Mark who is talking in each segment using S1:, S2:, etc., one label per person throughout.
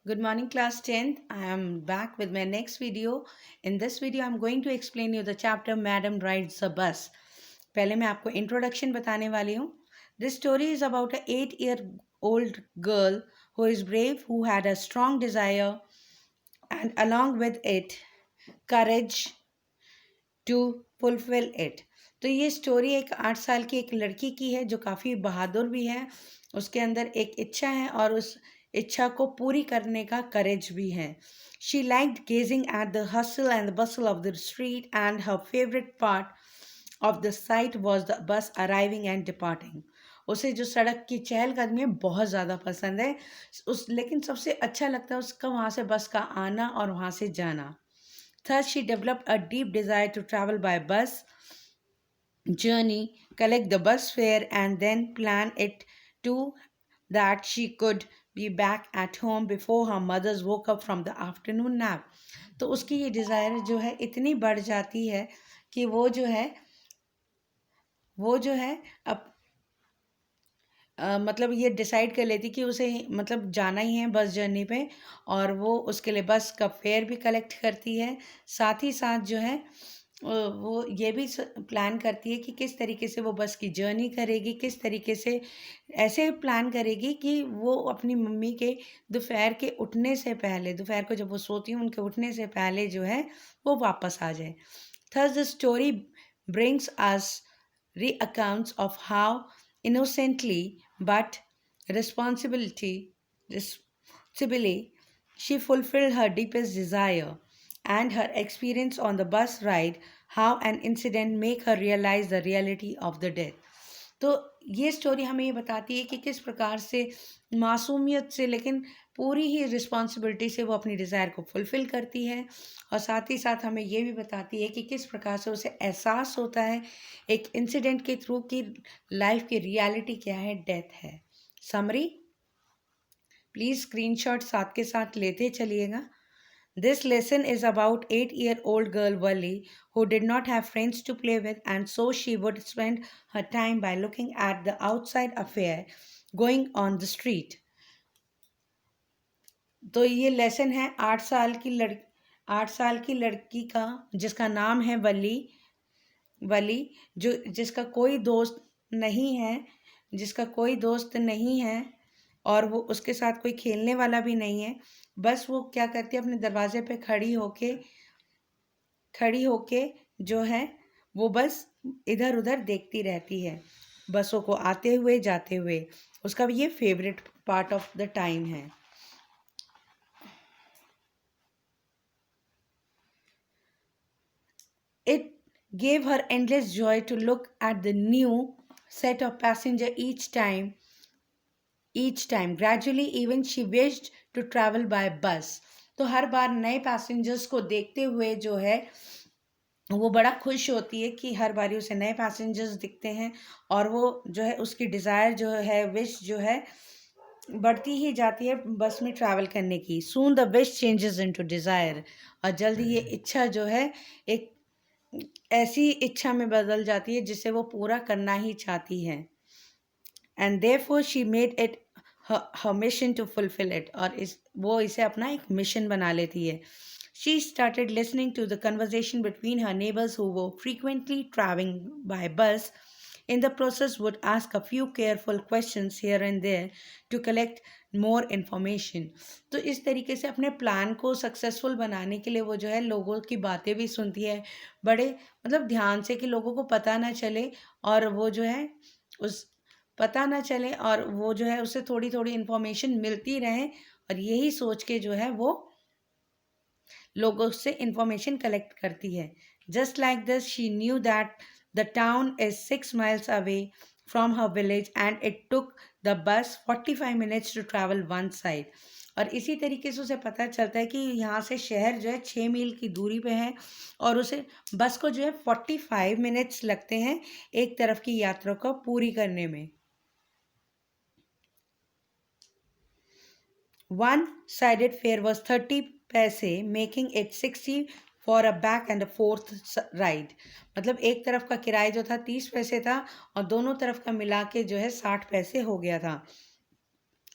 S1: Good morning, class 10th. I am back with my next video. In this video, I'm going to explain you the chapter Madam Rides a Bus. पहले मैं आपको introduction बताने वाली हूँ. This story is about a 8-year-old girl who is brave, who had a strong desire, and along with it, courage to fulfill it. तो ये story एक 8 साल की एक लड़की की है जो काफ़ी बहादुर भी है. उसके अंदर एक इच्छा है और उस इच्छा को पूरी करने का करेज भी है. She liked gazing at the hustle and the bustle of the street and her favourite part of the sight was the bus arriving and departing. उसे जो सड़क की चहलकदमी है बहुत ज़्यादा पसंद है. लेकिन सबसे अच्छा लगता है उसका वहाँ से बस का आना और वहाँ से जाना. Thus, she developed a deep desire to travel by bus journey, collect the bus fare, and then plan it to that she could be back at home before her mothers woke up from the afternoon nap. तो उसकी ये desire जो है इतनी बढ़ जाती है कि वो जो है अब मतलब ये डिसाइड कर लेती कि उसे मतलब जाना ही है बस जर्नी पे. और वो उसके लिए बस का फेयर भी कलेक्ट करती है. साथ ही साथ जो है वो ये भी प्लान करती है कि किस तरीके से वो बस की जर्नी करेगी, किस तरीके से ऐसे प्लान करेगी कि वो अपनी मम्मी के दोपहर के उठने से पहले, दोपहर को जब वो सोती हैं उनके उठने से पहले जो है वो वापस आ जाए. Thus the story brings us reaccounts of how innocently but responsibly she fulfilled her deepest desire, and her experience on the bus ride, how an incident make her realize the reality of the death. तो ये story हमें ये बताती है कि किस प्रकार से मासूमियत से लेकिन पूरी ही रिस्पॉन्सिबिलिटी से वो अपनी डिज़ायर को फुलफ़िल करती है. और साथ ही साथ हमें ये भी बताती है कि किस प्रकार से उसे एहसास होता है एक इंसिडेंट के थ्रू कि लाइफ की रियलिटी क्या है, डेथ है. समरी प्लीज़ स्क्रीनशॉट साथ के साथ लेते चलिएगा. This lesson is about 8-year-old girl Wali who did not have friends to play with, and so she would spend her time by looking at the outside affair going on the street. तो ये lesson है 8 साल की लड़की का जिसका नाम है वली जो जिसका कोई दोस्त नहीं है और वो उसके साथ कोई खेलने वाला भी नहीं है. बस वो क्या करती है अपने दरवाजे पे खड़ी होके जो है वो बस इधर उधर देखती रहती है, बसों को आते हुए जाते हुए. उसका भी ये favourite part of the time है. It gave her endless joy to look at the new set of passenger each time. Gradually, even she wished to travel by bus. तो हर बार नए पैसेंजर्स को देखते हुए जो है वो बड़ा खुश होती है कि हर बारी उसे नए पैसेंजर्स दिखते हैं और वो जो है उसकी डिज़ायर जो है, विश जो है बढ़ती ही जाती है बस में ट्रैवल करने की. Soon the wish changes into desire. और जल्दी ये इच्छा जो है एक ऐसी इच्छा में बदल जाती है जिसे वो पूरा करना ही चाहती है. And therefore she made it her mission to fulfill it. और वो इसे अपना एक मिशन बना लेती है. She started listening to the conversation between her neighbors who were frequently traveling by bus. In the process, would ask a few careful questions here and there to collect more information. तो इस तरीके से अपने plan को successful बनाने के लिए वो जो है लोगों की बातें भी सुनती है बड़े मतलब ध्यान से कि लोगों को पता ना चले और वो जो है उसे थोड़ी थोड़ी इन्फॉर्मेशन मिलती रहे. और यही सोच के जो है वो लोगों से इंफॉर्मेशन कलेक्ट करती है. Just like this she knew that the town is 6 miles away from her village and it took the bus 45 minutes to travel one side. और इसी तरीके से उसे पता चलता है कि यहाँ से शहर जो है 6 मील की दूरी पे है और उसे बस को जो है 45 मिनट्स लगते हैं एक तरफ की यात्रा को पूरी करने में. One-sided fare was 30 paise, making it 60 for a back and a forth ride. मतलब एक तरफ का किराया जो था 30 पैसे था और दोनों तरफ का मिला के जो है 60 पैसे हो गया था.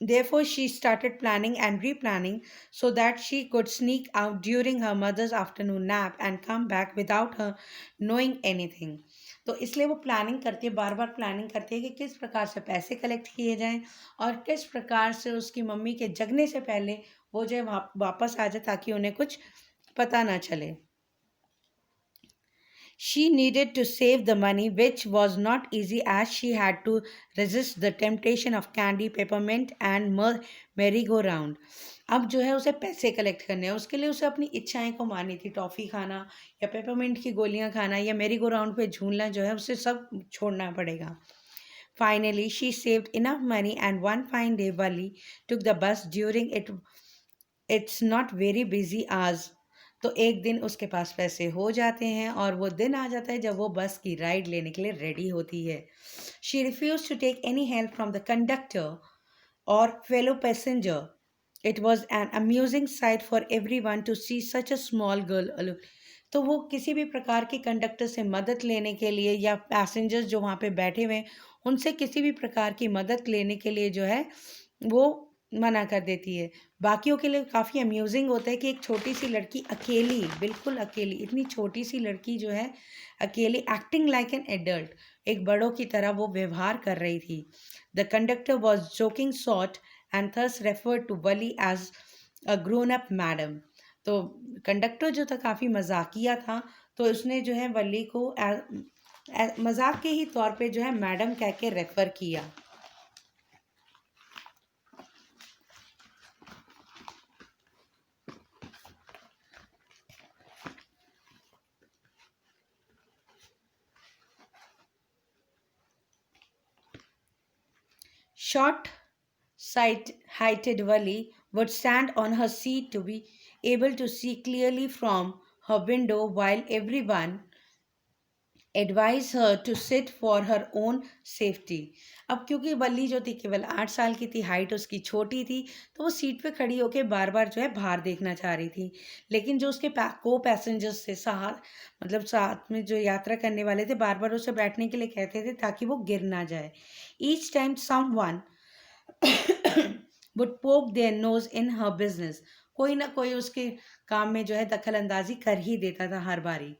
S1: Therefore, she started planning and replanning so that she could sneak out during her mother's afternoon nap and come back without her knowing anything. तो इसलिए वो प्लानिंग करती है, बार बार प्लानिंग करती है कि किस प्रकार से पैसे कलेक्ट किए जाएं और किस प्रकार से उसकी मम्मी के जगने से पहले वो जो है वापस आ जाए ताकि उन्हें कुछ पता ना चले. She needed to save the money, which was not easy as she had to resist the temptation of candy, peppermint and merry-go-round. अब जो है उसे पैसे कलेक्ट करने हैं, उसके लिए उसे अपनी इच्छाएं को मारनी थी. टॉफ़ी खाना या पेपरमिंट की गोलियां खाना या मेरी गो राउंड पे झूलना जो है उसे सब छोड़ना पड़ेगा. Finally, she saved enough money and one fine day Wali took the bus during its not very busy hours. तो एक दिन उसके पास पैसे हो जाते हैं और वो दिन आ जाता है जब वो बस की राइड लेने के लिए रेडी होती है. She refuse to take any help from the conductor और fellow passenger. It was an amusing sight for everyone to see such a small girl alone. तो वो किसी भी प्रकार के कंडक्टर से मदद लेने के लिए या पैसेंजर्स जो वहाँ पे बैठे हुए हैं उनसे किसी भी प्रकार की मदद लेने के लिए जो है वो मना कर देती है. बाकियों के लिए काफ़ी अम्यूजिंग होता है कि एक छोटी सी लड़की अकेली, बिल्कुल अकेली, इतनी छोटी सी लड़की जो है अकेली, एक्टिंग लाइक एन एडल्ट, एक बड़ों की तरह वो व्यवहार कर रही थी. The conductor was joking sort and thus referred to Wali as a grown up madam. तो कंडक्टर जो था काफ़ी मजाकिया था, तो उसने जो है वली को मजाक के ही तौर पे जो है मैडम कह के रेफ़र किया. Short-sighted Wali would stand on her seat to be able to see clearly from her window while everyone advised her to sit for her own safety. अब क्योंकि वली जो थी केवल 8 साल की थी, हाइट उसकी छोटी थी, तो वो सीट पे खड़ी होकर बार बार जो है बाहर देखना चाह रही थी. लेकिन जो उसके को पैसेंजर्स थे, मतलब साथ में जो यात्रा करने वाले थे, बार बार उसे बैठने के लिए कहते थे ताकि वो गिर ना जाए. Each time someone would poke their nose in her business. कोई ना कोई उसके काम में जो है दखल अंदाजी कर ही देता था हर बारी.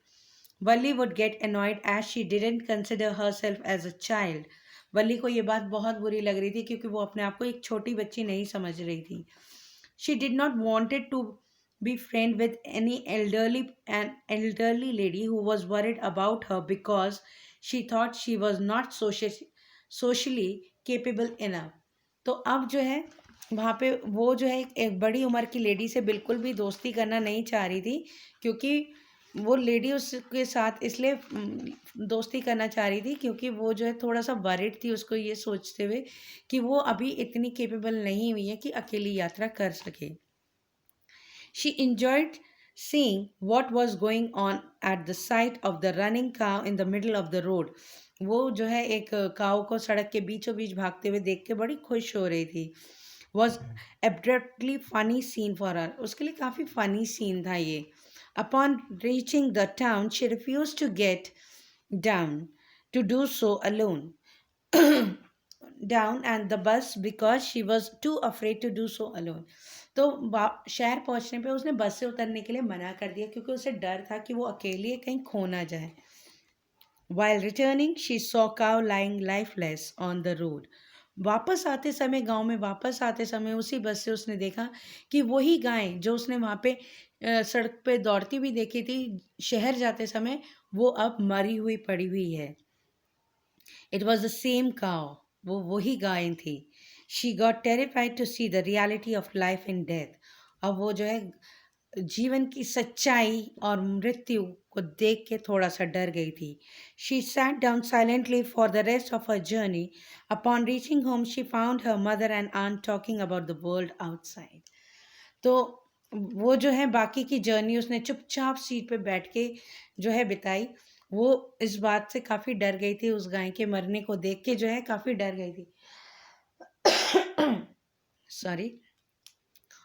S1: Wali would get annoyed as she didn't consider herself as a child. वली को ये बात बहुत बुरी लग रही थी क्योंकि वो अपने आप को एक छोटी बच्ची नहीं समझ रही थी. She did not wanted to be friend with any elderly lady who was worried about her because she thought she was not socially capable enough. तो अब जो है वहाँ पे वो जो है एक बड़ी उम्र की लेडी से बिल्कुल भी दोस्ती करना नहीं चाह रही थी क्योंकि वो लेडी उसके साथ इसलिए दोस्ती करना चाह रही थी क्योंकि वो जो है थोड़ा सा वरिड थी, उसको ये सोचते हुए कि वो अभी इतनी केपेबल नहीं हुई है कि अकेली यात्रा कर सके. She enjoyed seeing what was going on at the sight of the running cow in the middle of the road. वो जो है एक काऊ को सड़क के बीचों बीच भागते हुए देख के बड़ी खुश हो रही थी. Was abruptly funny scene for her. उसके लिए काफ़ी funny scene था ये. Upon reaching the town, she refused to get down to do so alone. Down and the bus because she was too afraid to do so alone. तो शहर पहुंचने पे उसने बस से उतरने के लिए मना कर दिया क्योंकि उसे डर था कि वो अकेली कहीं खो ना जाए. While returning, she saw cow lying lifeless on the road. वापस आते समय, गांव में वापस आते समय उसी बस से उसने देखा कि वही गाय जो उसने वहाँ पे सड़क पे दौड़ती हुई देखी थी शहर जाते समय, वो अब मरी हुई पड़ी हुई है. It was the same cow. वो वही गाय थी. She got terrified to see the reality of life and death. अब वो जो है जीवन की सच्चाई और मृत्यु को देख के थोड़ा सा डर गई थी. She sat down silently for the rest of her journey. Upon reaching home, she found her mother and aunt talking about the world outside. तो वो जो है बाकी की जर्नी उसने चुपचाप सीट पे बैठ के जो है बिताई. वो इस बात से काफ़ी डर गई थी, उस गाय के मरने को देख के जो है काफ़ी डर गई थी. सॉरी.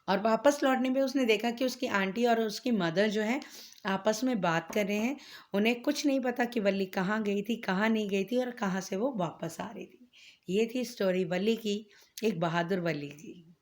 S1: और वापस लौटने पे उसने देखा कि उसकी आंटी और उसकी मदर जो है आपस में बात कर रहे हैं. उन्हें कुछ नहीं पता कि वल्ली कहाँ गई थी, कहाँ नहीं गई थी और कहाँ से वो वापस आ रही थी. ये थी स्टोरी वली की, एक बहादुर वली की।